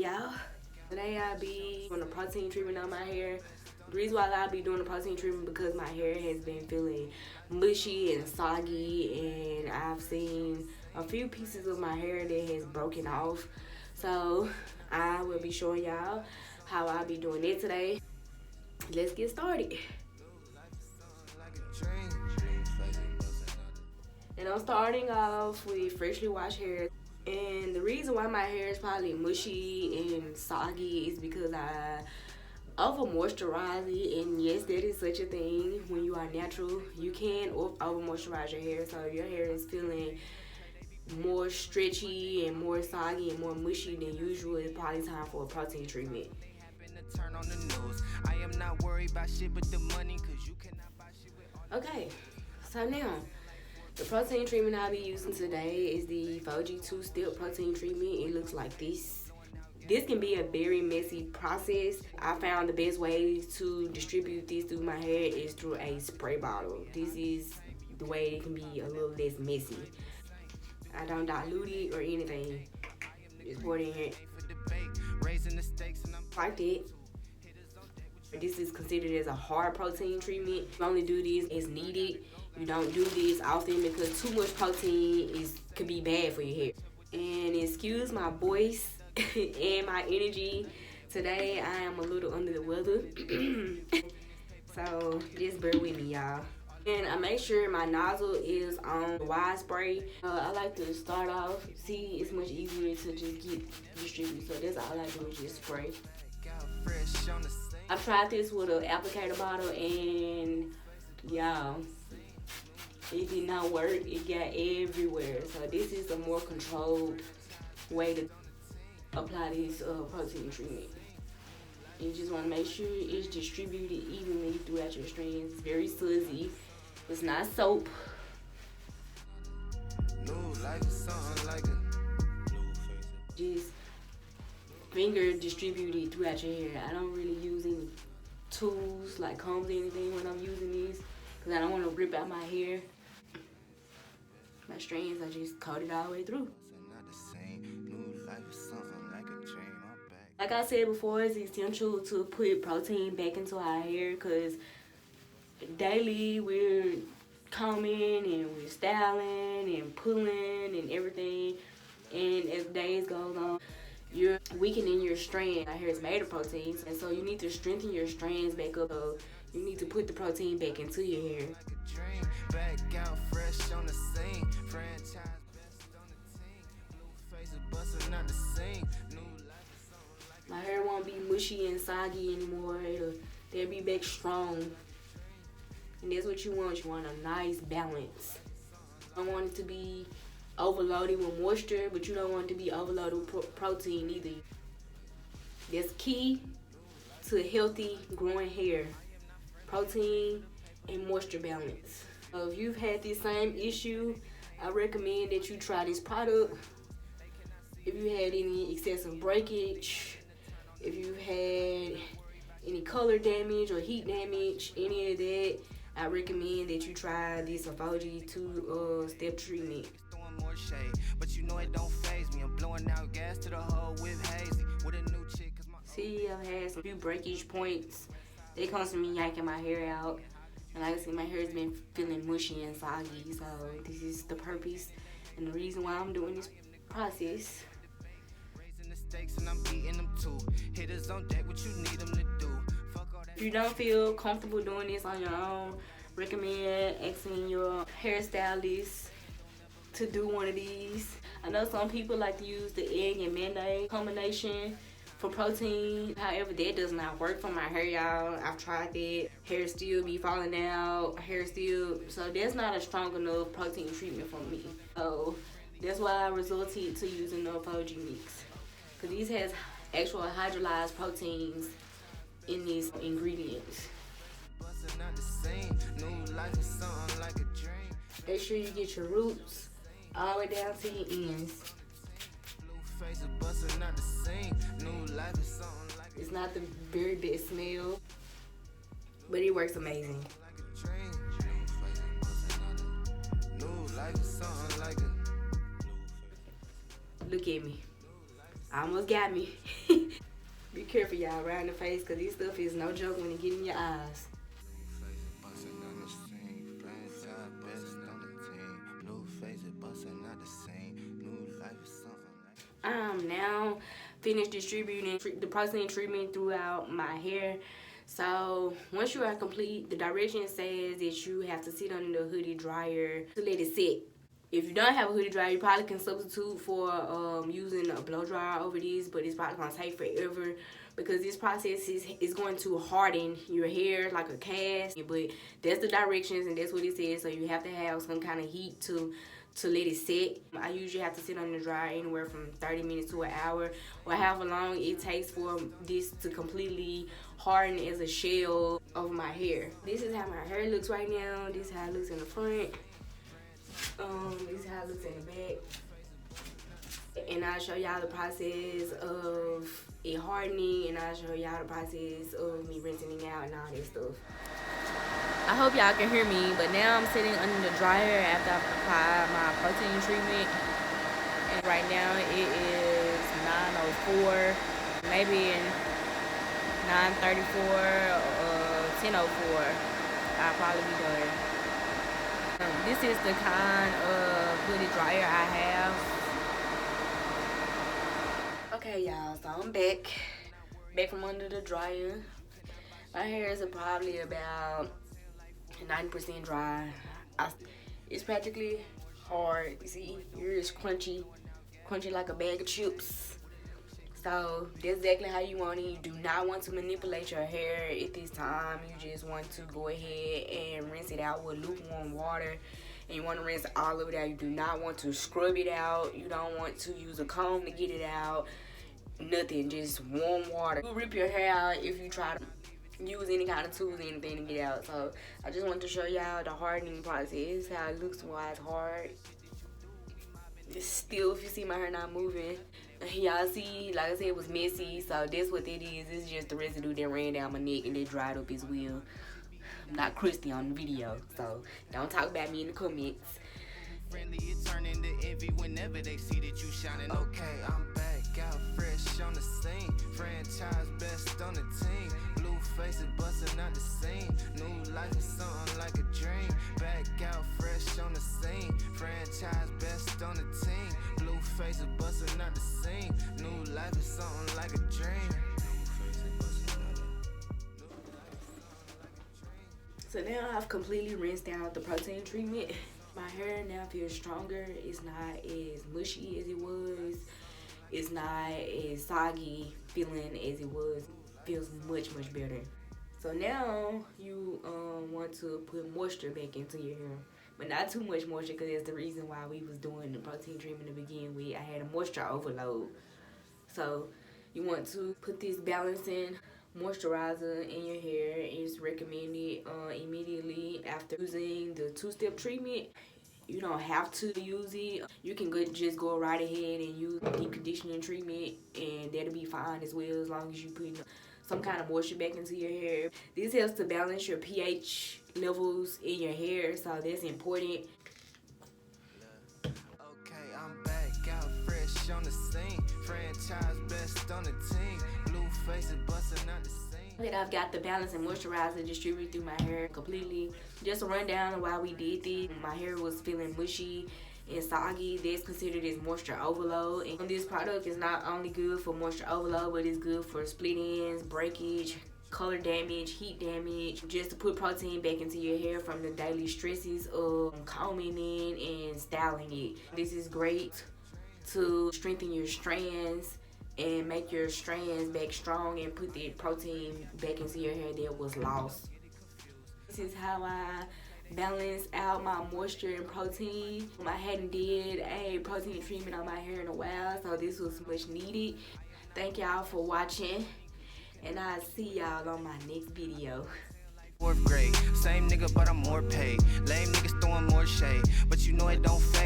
y'all. Today I'll be doing a protein treatment on my hair. The reason why I'll be doing a protein treatment because my hair has been feeling mushy and soggy, and I've seen a few pieces of my hair that has broken off. So I will be showing y'all how I'll be doing it today. Let's get started. And I'm starting off with freshly washed hair. And the reason why my hair is probably mushy and soggy is because I over moisturize it. And yes, that is such a thing. When you are natural, you can over moisturize your hair, so your hair is feeling more stretchy and more soggy and more mushy than usual. It's probably time for a protein treatment. Okay, so now the protein treatment I'll be using today is the Aphogee 2-step protein treatment. It looks like this. This can be a very messy process. I found the best way to distribute this through my hair is through a spray bottle. This is the way it can be a little less messy. I don't dilute it or anything. Just pour it in here. Like that. This is considered as a hard protein treatment. You only do this as needed. You don't do this often because too much protein could be bad for your hair. And excuse my voice and my energy. Today I am a little under the weather. So just bear with me, y'all. And I make sure my nozzle is on wide spray. I like to start off, see it's much easier to just get distributed. So that's all I do is just spray. I tried this with an applicator bottle and y'all, it did not work. It got everywhere. So this is a more controlled way to apply this protein treatment. You just want to make sure it's distributed evenly throughout your strands. It's very fuzzy. It's not soap. Just finger distributed throughout your hair. I don't really use any tools like combs or anything when I'm using these because I don't want to rip out my hair. My strands, I just coat it all the way through. Like I said before, it's essential to put protein back into our hair because daily we're combing and we're styling and pulling and everything. And as days go on, you're weakening your strand. Our hair is made of proteins, and so you need to strengthen your strands back up. So you need to put the protein back into your hair. My hair won't be mushy and soggy anymore. They'll be back strong. And that's what you want. You want a nice balance. You don't want it to be overloaded with moisture, but you don't want it to be overloaded with protein either. That's key to healthy growing hair. Protein and moisture balance. So if you've had this same issue, I recommend that you try this product. If you had any excessive breakage, if you've had any color damage or heat damage, any of that, I recommend that you try this Aphogee 2-step treatment. But you know it don't faze me. I'm blowing out gas to the whole whip hazy with a new chick. See, I've had some few breakage points. They comes from me yanking my hair out. And like I said, my hair has been feeling mushy and soggy. So this is the purpose and the reason why I'm doing this process. If you don't feel comfortable doing this on your own, recommend asking your hairstylist to do one of these. I know some people like to use the egg and mayonnaise combination for protein. However, that does not work for my hair, y'all. I've tried that. Hair still be falling out. So that's not a strong enough protein treatment for me. So that's why I resorted to using the Aphogee mix. Because these has actual hydrolyzed proteins in these ingredients. Make sure you get your roots all the way down to your ends. It's not the very best smell, but it works amazing. Look at me. Almost got me. Be careful, y'all, around the face, because this stuff is no joke when it get in your eyes. I'm now finished distributing the protein treatment throughout my hair. So once you are complete, the direction says that you have to sit under the hoodie dryer to let it set. If you don't have a hoodie dryer, you probably can substitute for using a blow dryer over these, but it's probably gonna take forever because this process is going to harden your hair like a cast. But that's the directions and that's what it says. So you have to have some kind of heat to let it set. I usually have to sit on the dryer anywhere from 30 minutes to an hour or however long it takes for this to completely harden as a shell over my hair. This is how my hair looks right now. This is how it looks in the front. This is how it looks in the back. And I'll show y'all the process of it hardening, and I'll show y'all the process of me rinsing it out and all that stuff. I hope y'all can hear me, but now I'm sitting under the dryer after I've applied my protein treatment. And right now it is 9:04, maybe in 9:34 or 10:04, I'll probably be done. This is the kind of hoodie dryer I have. Okay, y'all, so I'm back from under the dryer. My hair is probably about 90% dry. It's practically hard. You see, yours is crunchy like a bag of chips. So that's exactly how you want it. You do not want to manipulate your hair at this time. You just want to go ahead and rinse it out with lukewarm water. And you want to rinse all of it out. You do not want to scrub it out. You don't want to use a comb to get it out. Nothing, just warm water. You'll rip your hair out if you try to use any kind of tools or anything to get out. So I just want to show y'all the hardening process, how it looks while it's hard. It's still, if you see my hair not moving, y'all see, like I said, it was messy. So that's what it is. It's just the residue that ran down my neck and it dried up as well. I'm not crusty on the video, so don't talk about me in the comments. Friendly, it turn into envy whenever they see that you shining. Okay, I'm back out fresh on the scene. Franchise best on the team. Blue faces busting out the scene. New life is something like a dream. Back out fresh on the scene. Franchise best on the team. Blue faces busting out the scene. New life is something like a dream. So now I've completely rinsed out the protein treatment. My hair now feels stronger. It's not as mushy as it was. It's not as soggy feeling as it was. Feels much better. So now you want to put moisture back into your hair, but not too much moisture, because that's the reason why we was doing the protein treatment to begin with. I had a moisture overload. So you want to put this balancing moisturizer in your hair. It's recommended immediately after using the two-step treatment. You don't have to use it. You can just go right ahead and use deep conditioning treatment, and that'll be fine as well, as long as you put some kind of moisture back into your hair. This helps to balance your pH levels in your hair, so that's important. Okay, I'm back out fresh on the scene. Franchise best on the team. Blue faces busting out the scene. That I've got the balance and moisturizer distributed through my hair completely. Just a rundown of why we did this. My hair was feeling mushy and soggy. That's considered as moisture overload. And this product is not only good for moisture overload, but it's good for split ends, breakage, color damage, heat damage, just to put protein back into your hair from the daily stresses of combing in and styling it. This is great to strengthen your strands and make your strands back strong and put the protein back into your hair that was lost. This is how I balance out my moisture and protein. I hadn't did a protein treatment on my hair in a while, so this was much needed. Thank y'all for watching, and I'll see y'all on my next video. 4th grade, same nigga but I'm more paid. Lame niggas throwing more shade, but you know it don't fade.